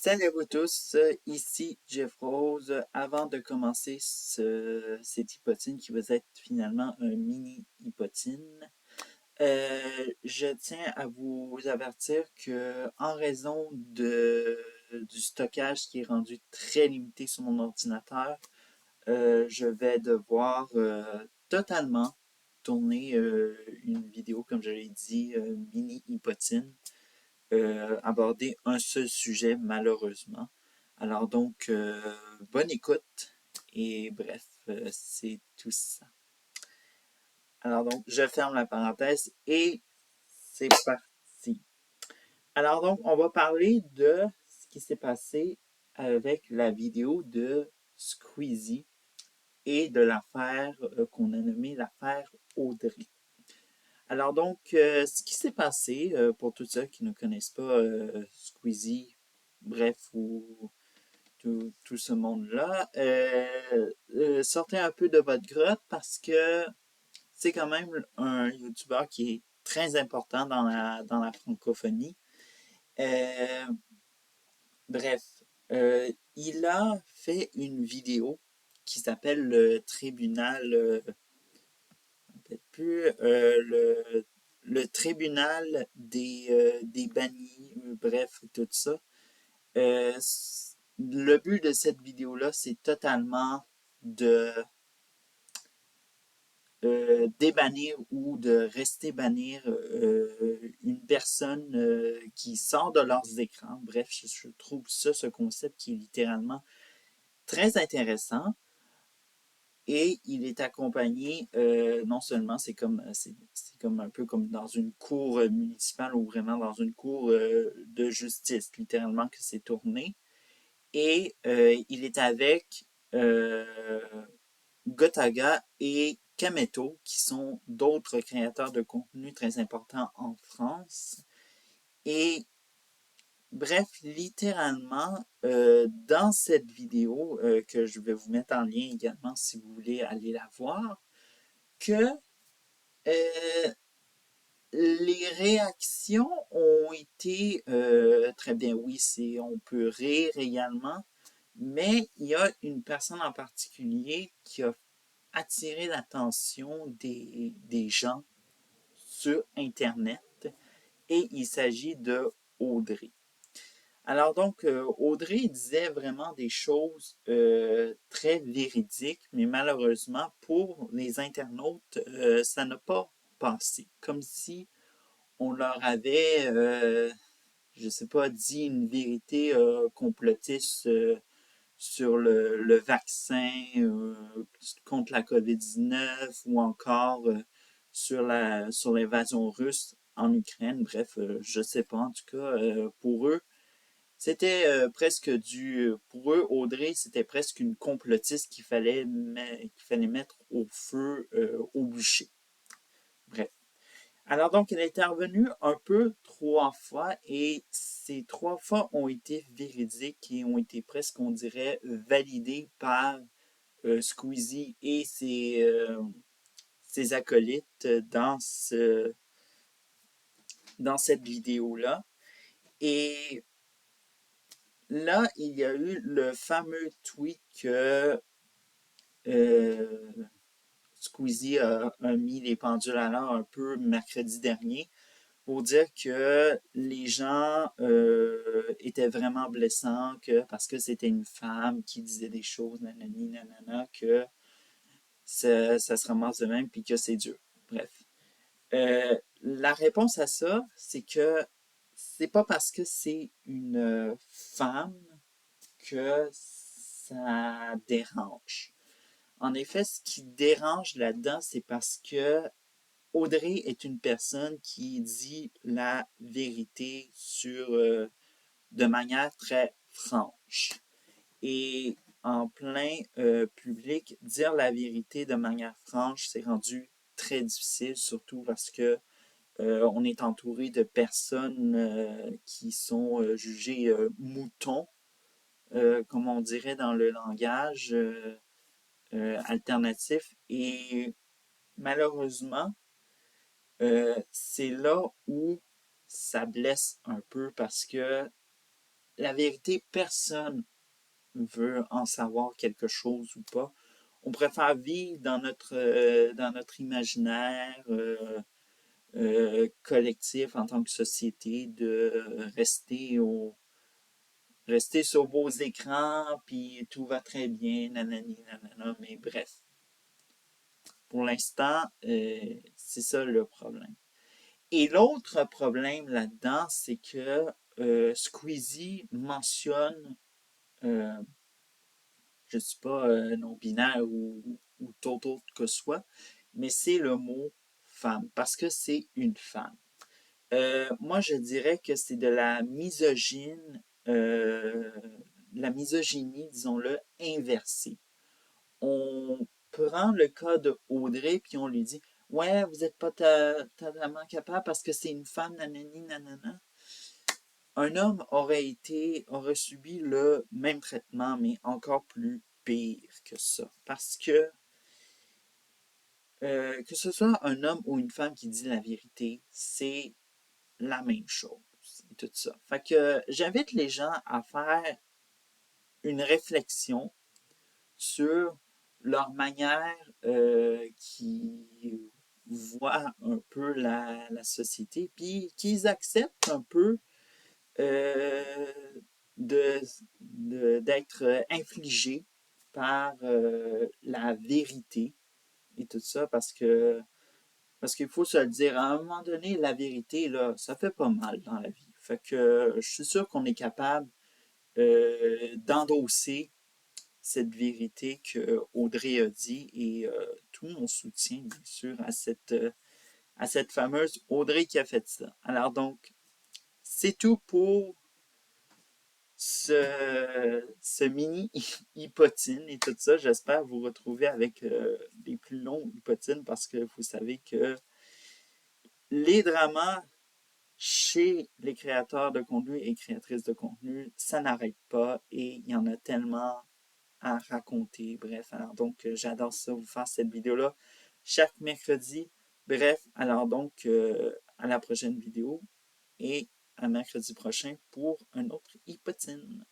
Salut à vous tous, ici Jeff Rose. Avant de commencer cette hypotine qui va être finalement un mini hypotine, je tiens à vous avertir que en raison du stockage qui est rendu très limité sur mon ordinateur, je vais devoir totalement tourner une vidéo, comme je l'ai dit, mini hypotine, aborder un seul sujet malheureusement. Alors donc, bonne écoute et bref, c'est tout ça. Alors donc, je ferme la parenthèse et c'est parti. Alors donc, on va parler de ce qui s'est passé avec la vidéo de Squeezie et de l'affaire qu'on a nommée l'affaire Audrey. Alors donc, ce qui s'est passé, pour tous ceux qui ne connaissent pas Squeezie, bref, ou tout ce monde-là, sortez un peu de votre grotte parce que c'est quand même un YouTuber qui est très important dans la francophonie. Euh, bref, il a fait une vidéo qui s'appelle le tribunal, peut-être plus, le tribunal des bannis, bref, tout ça. Euh, le but de cette vidéo-là, c'est totalement de débannir ou de rester bannir une personne qui sort de leurs écrans. Bref, je trouve ça, ce concept qui est littéralement très intéressant. Et il est accompagné, non seulement c'est comme un peu comme dans une cour municipale ou vraiment dans une cour de justice, littéralement que c'est tourné. Et il est avec Gotaga et Kameto, qui sont d'autres créateurs de contenu très importants en France. Et bref, littéralement, dans cette vidéo, que je vais vous mettre en lien également si vous voulez aller la voir, que les réactions ont été très bien. Oui, on peut rire également, mais il y a une personne en particulier qui a attiré l'attention des gens sur Internet et il s'agit de Audrey. Alors donc, Audrey disait vraiment des choses très véridiques, mais malheureusement, pour les internautes, ça n'a pas passé. Comme si on leur avait, je sais pas, dit une vérité complotiste sur le vaccin contre la COVID-19 ou encore sur l'invasion russe en Ukraine. Bref, je sais pas. En tout cas, pour eux, c'était presque pour eux, Audrey, c'était presque une complotiste qu'il fallait mettre au feu au bûcher. Bref. Alors donc, elle est intervenue un peu 3 fois et ces 3 fois ont été véridiques et ont été presque, on dirait, validées par Squeezie et ses acolytes dans cette vidéo-là. Et là, il y a eu le fameux tweet que euh, Squeezie a mis les pendules à l'heure un peu mercredi dernier pour dire que les gens étaient vraiment blessants, que parce que c'était une femme qui disait des choses, nanani, nanana, que ça se ramasse de même, puis que c'est dur. Bref. La réponse à ça, c'est que c'est pas parce que c'est une femme que ça dérange. En effet, ce qui dérange là-dedans, c'est parce que Audrey est une personne qui dit la vérité de manière très franche. Et en plein public, dire la vérité de manière franche, c'est rendu très difficile, surtout parce que on est entouré de personnes qui sont jugées moutons, comme on dirait dans le langage alternatif. Et malheureusement, c'est là où ça blesse un peu parce que la vérité, personne veut en savoir quelque chose ou pas. On préfère vivre dans notre imaginaire collectif en tant que société, de rester sur vos écrans, puis tout va très bien, nanani, nanana, mais bref. Pour l'instant, c'est ça le problème. Et l'autre problème là-dedans, c'est que Squeezie mentionne, euh, je ne sais pas, non-binaire ou tout autre que ce soit, mais c'est le mot femme, parce que c'est une femme. Moi, je dirais que c'est de la misogynie, disons-le, inversée. On prend le cas de Audrey, puis on lui dit, ouais, vous n'êtes pas totalement capable parce que c'est une femme, nanani, nanana. Un homme aurait subi le même traitement, mais encore plus pire que ça. Parce que ce soit un homme ou une femme qui dit la vérité, c'est la même chose. Et tout ça. Fait que j'invite les gens à faire une réflexion sur leur manière qui voient un peu la société, puis qu'ils acceptent un peu euh, de, d'être infligés par la vérité et tout ça, parce qu'il faut se le dire, à un moment donné, la vérité, là, ça fait pas mal dans la vie. Fait que je suis sûr qu'on est capable d'endosser cette vérité que Audrey a dit et tout mon soutien, bien sûr, à cette fameuse Audrey qui a fait ça. Alors donc, c'est tout pour ce mini hypotine et tout ça. J'espère vous retrouver avec des plus longs hypotines parce que vous savez que les dramas chez les créateurs de contenu et créatrices de contenu, ça n'arrête pas et il y en a tellement à raconter. Bref, alors donc, j'adore ça, vous faire cette vidéo-là chaque mercredi. Bref, alors donc, à la prochaine vidéo et à mercredi prochain pour un autre hypotine.